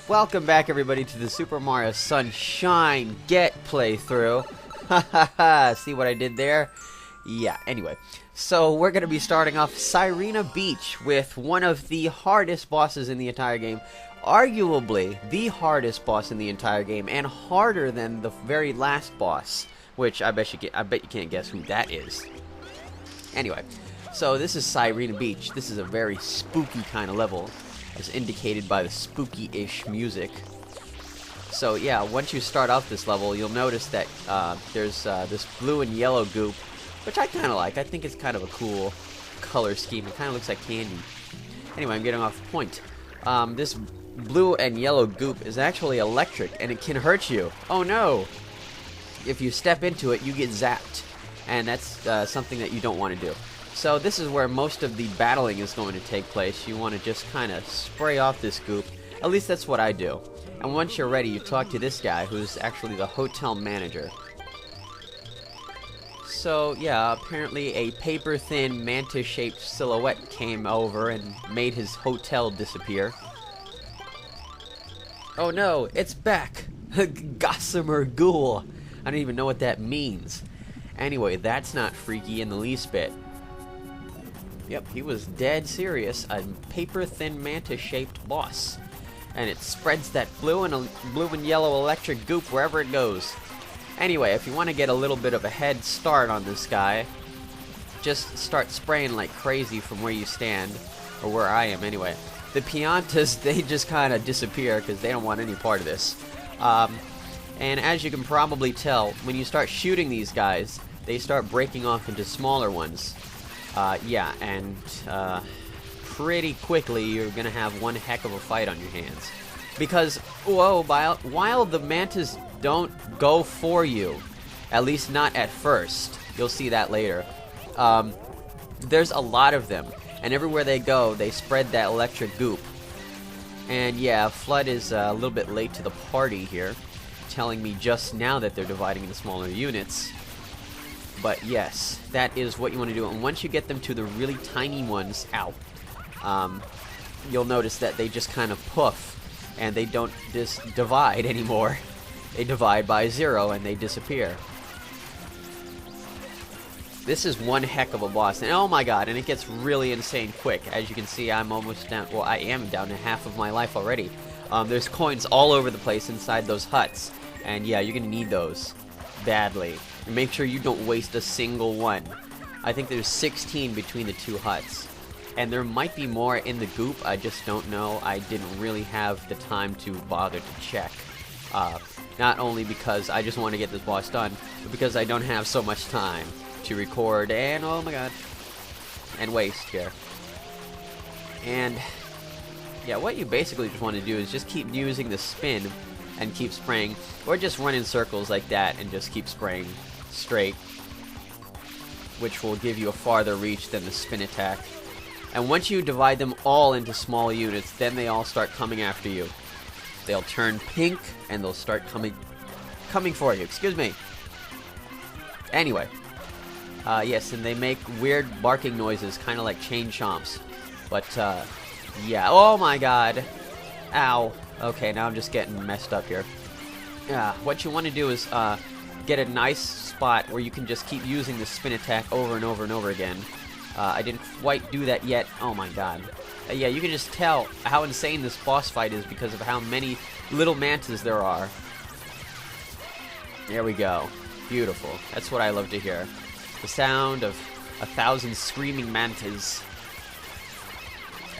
Welcome back, everybody, to the Super Mario Sunshine Get playthrough. Ha ha ha! See what I did there? Yeah, anyway. So, we're going to be starting off Sirena Beach with one of the hardest bosses in the entire game. Arguably, the hardest boss in the entire game, and harder than the very last boss. Which, I bet you can't guess who that is. Anyway, so this is Sirena Beach. This is a very spooky kind of level, as indicated by the spooky-ish music. So yeah, once you start off this level, you'll notice that there's this blue and yellow goop, which I kind of like. I think it's kind of a cool color scheme. It kind of looks like candy. Anyway, I'm getting off the point. This blue and yellow goop is actually electric, and it can hurt you. Oh no! If you step into it, you get zapped, and that's something that you don't want to do. So this is where most of the battling is going to take place. You want to just kind of spray off this goop. At least that's what I do. And once you're ready, you talk to this guy, who's actually the hotel manager. So yeah, apparently a paper-thin, manta-shaped silhouette came over and made his hotel disappear. Oh no, it's back! Gossamer Ghoul! I don't even know what that means. Anyway, that's not freaky in the least bit. Yep, he was dead serious. A paper-thin manta-shaped boss. And it spreads that blue and yellow electric goop wherever it goes. Anyway, if you want to get a little bit of a head start on this guy, just start spraying like crazy from where you stand. Or where I am, anyway. The Piantas, they just kind of disappear because they don't want any part of this. And as you can probably tell, when you start shooting these guys, they start breaking off into smaller ones. Yeah, and pretty quickly you're gonna have one heck of a fight on your hands. Because, whoa, while the mantas don't go for you, at least not at first, you'll see that later, there's a lot of them, and everywhere they go, they spread that electric goop. And yeah, F.L.U.D. is a little bit late to the party here, telling me just now that they're dividing into smaller units. But yes, that is what you want to do. And once you get them to the really tiny ones, you'll notice that they just kind of poof, and they don't divide anymore. They divide by 0, and they disappear. This is one heck of a boss, and oh my god, and it gets really insane quick. As you can see, I'm almost down, well, I am down to half of my life already. There's coins all over the place inside those huts, and yeah, you're gonna need those badly. And make sure you don't waste a single one. I think there's 16 between the two huts. And there might be more in the goop, I just don't know. I didn't really have the time to bother to check. Not only because I just want to get this boss done, but because I don't have so much time to record and, oh my god, and waste here. And yeah, what you basically just want to do is just keep using the spin and keep spraying, or just run in circles like that and just keep spraying straight, which will give you a farther reach than the spin attack. And once you divide them all into small units, then they all start coming after you. They'll turn pink and they'll start coming for you. Excuse me. Anyway, yes, and they make weird barking noises, kind of like chain chomps. But yeah. Oh my god. Ow. Okay, now I'm just getting messed up here. Yeah, what you want to do is get a nice spot where you can just keep using the spin attack over and over and over again. I didn't quite do that yet. Oh my god. Yeah, you can just tell how insane this boss fight is because of how many little mantas there are. There we go. Beautiful. That's what I love to hear. The sound of 1,000 screaming mantas.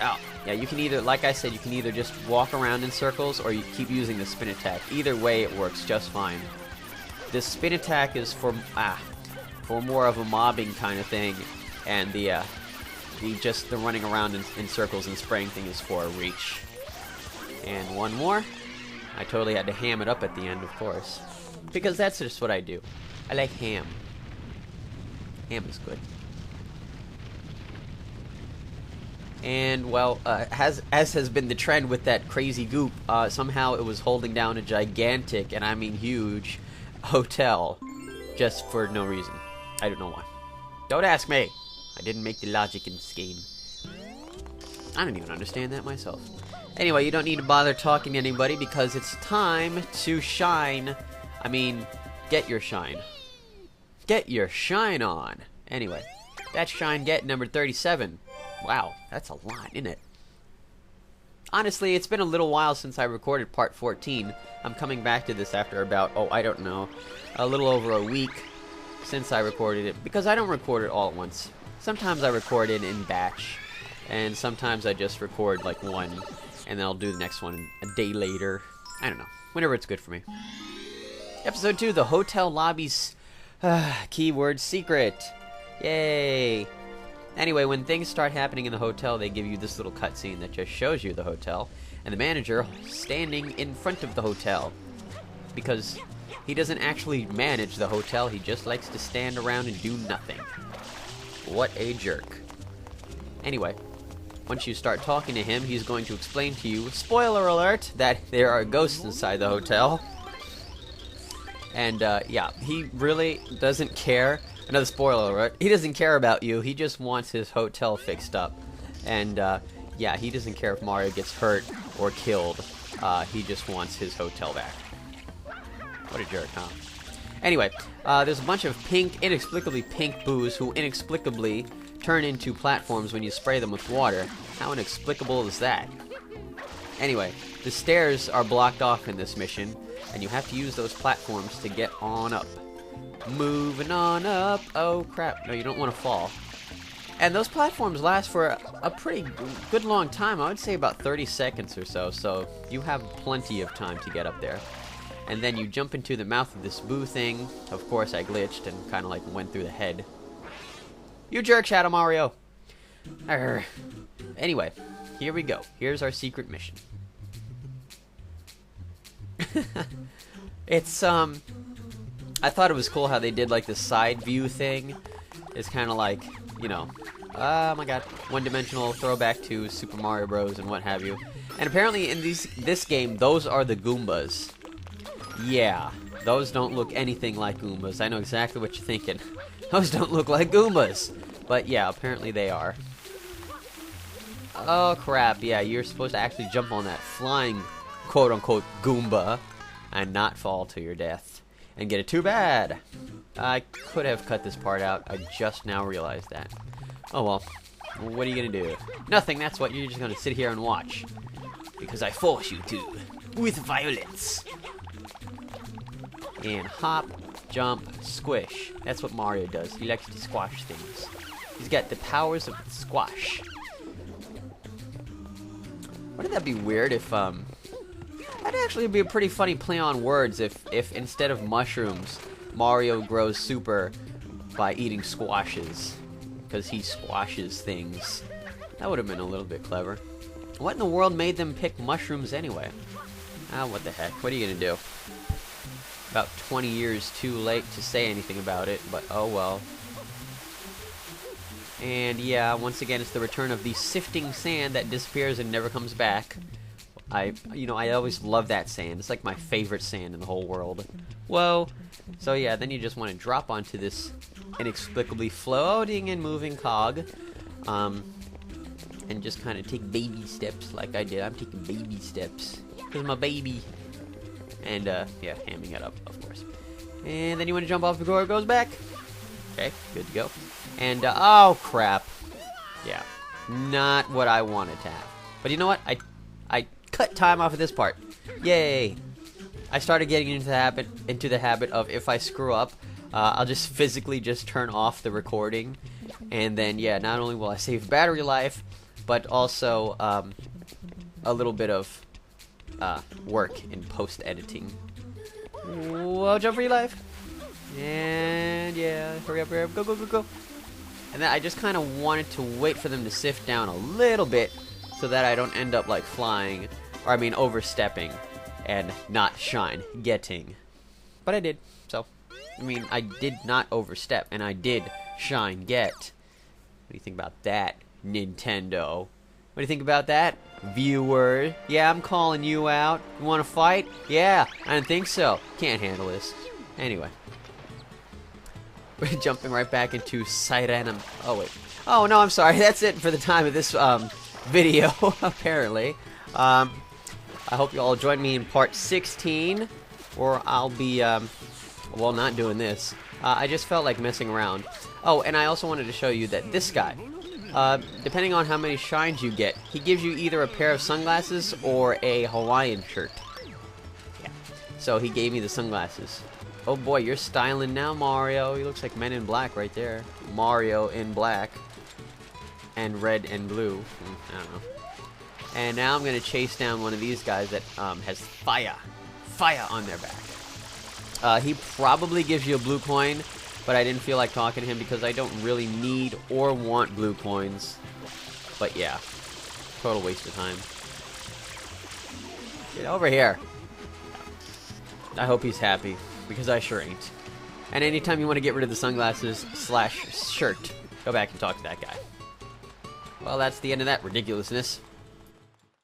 Oh, yeah, you can either, like I said, you can either just walk around in circles or you keep using the spin attack. Either way, it works just fine. This spin attack is for more of a mobbing kind of thing, and the running around in circles and spraying thing is for a reach. And one more. I totally had to ham it up at the end, of course, because that's just what I do. I like ham. Ham is good. And, well, as has been the trend with that crazy goop, somehow it was holding down a gigantic, and I mean huge, hotel. Just for no reason. I don't know why. Don't ask me. I didn't make the logic in the scheme. I don't even understand that myself. Anyway, you don't need to bother talking to anybody because it's time to shine. I mean, get your shine. Get your shine on. Anyway, that's Shine Get number 37. Wow, that's a lot, isn't it? Honestly, it's been a little while since I recorded part 14. I'm coming back to this after about, I don't know, a little over a week since I recorded it. Because I don't record it all at once. Sometimes I record it in batch. And sometimes I just record like one. And then I'll do the next one a day later. I don't know. Whenever it's good for me. Episode 2, the hotel lobby's keyword secret. Yay. Anyway, when things start happening in the hotel, they give you this little cutscene that just shows you the hotel. And the manager standing in front of the hotel. Because he doesn't actually manage the hotel, he just likes to stand around and do nothing. What a jerk. Anyway, once you start talking to him, he's going to explain to you, spoiler alert, that there are ghosts inside the hotel. And, yeah, he really doesn't care. Another spoiler alert. He doesn't care about you. He just wants his hotel fixed up. And, yeah, he doesn't care if Mario gets hurt or killed. He just wants his hotel back. What a jerk, huh? Anyway, there's a bunch of pink, inexplicably pink boos who inexplicably turn into platforms when you spray them with water. How inexplicable is that? Anyway, the stairs are blocked off in this mission, and you have to use those platforms to get on up. Moving on up. Oh crap, no, you don't want to fall. And those platforms last for a pretty good long time. I would say about 30 seconds or so, so you have plenty of time to get up there. And then you jump into the mouth of this boo thing. Of course I glitched and kind of like went through the head. You jerk, Shadow Mario! Arr. Anyway, here we go. Here's our secret mission. It's, I thought it was cool how they did like the side view thing. It's kind of like, you know, oh my god, one-dimensional throwback to Super Mario Bros. And what have you. And apparently in this game, those are the Goombas. Yeah, those don't look anything like Goombas. I know exactly what you're thinking. Those don't look like Goombas. But yeah, apparently they are. Oh crap, yeah, you're supposed to actually jump on that flying quote-unquote Goomba and not fall to your death. And get it too bad. I could have cut this part out. I just now realized that. Oh well. What are you gonna do? Nothing, that's what. You're just gonna sit here and watch. Because I force you to. With violence. And hop, jump, squish. That's what Mario does. He likes to squash things. He's got the powers of squash. Wouldn't that be weird if, that'd actually be a pretty funny play on words if instead of mushrooms, Mario grows super by eating squashes. Because he squashes things. That would have been a little bit clever. What in the world made them pick mushrooms anyway? Ah, what the heck. What are you gonna do? About 20 years too late to say anything about it, but oh well. And yeah, once again, it's the return of the sifting sand that disappears and never comes back. I always love that sand. It's like my favorite sand in the whole world. Whoa. So yeah, then you just want to drop onto this inexplicably floating and moving cog. And just kind of take baby steps like I did. I'm taking baby steps. Because I'm a baby. And, yeah, hamming it up, of course. And then you want to jump off before it goes back. Okay, good to go. And, oh, crap. Yeah, not what I wanted to have. But you know what? I cut time off of this part. Yay. I started getting into the habit of if I screw up, I'll just physically just turn off the recording. And then, yeah, not only will I save battery life, but also, a little bit of work in post-editing. Whoa, jump for your life. And yeah, hurry up, go, go, go, go. And then I just kind of wanted to wait for them to sift down a little bit so that I don't end up like flying, or I mean overstepping and not shine getting. But I did, so I mean I did not overstep and I did shine get. What do you think about that, Nintendo? What do you think about that, viewer? Yeah, I'm calling you out. You want to fight? Yeah, I didn't think so. Can't handle this. Anyway. We're jumping right back into Sirena. Oh, wait. Oh, no, I'm sorry. That's it for the time of this video, apparently. I hope you all join me in part 16, or I'll be, well, not doing this. I just felt like messing around. Oh, and I also wanted to show you that this guy, depending on how many shines you get, he gives you either a pair of sunglasses or a Hawaiian shirt. Yeah. So he gave me the sunglasses. Oh boy, you're styling now, Mario. He looks like Men in Black right there. Mario in black. And red and blue. I don't know. And now I'm going to chase down one of these guys that has fire on their back. He probably gives you a blue coin, but I didn't feel like talking to him because I don't really need or want blue coins. But yeah, total waste of time. Get over here. I hope he's happy, because I sure ain't. And anytime you want to get rid of the sunglasses / shirt, go back and talk to that guy. Well, that's the end of that ridiculousness.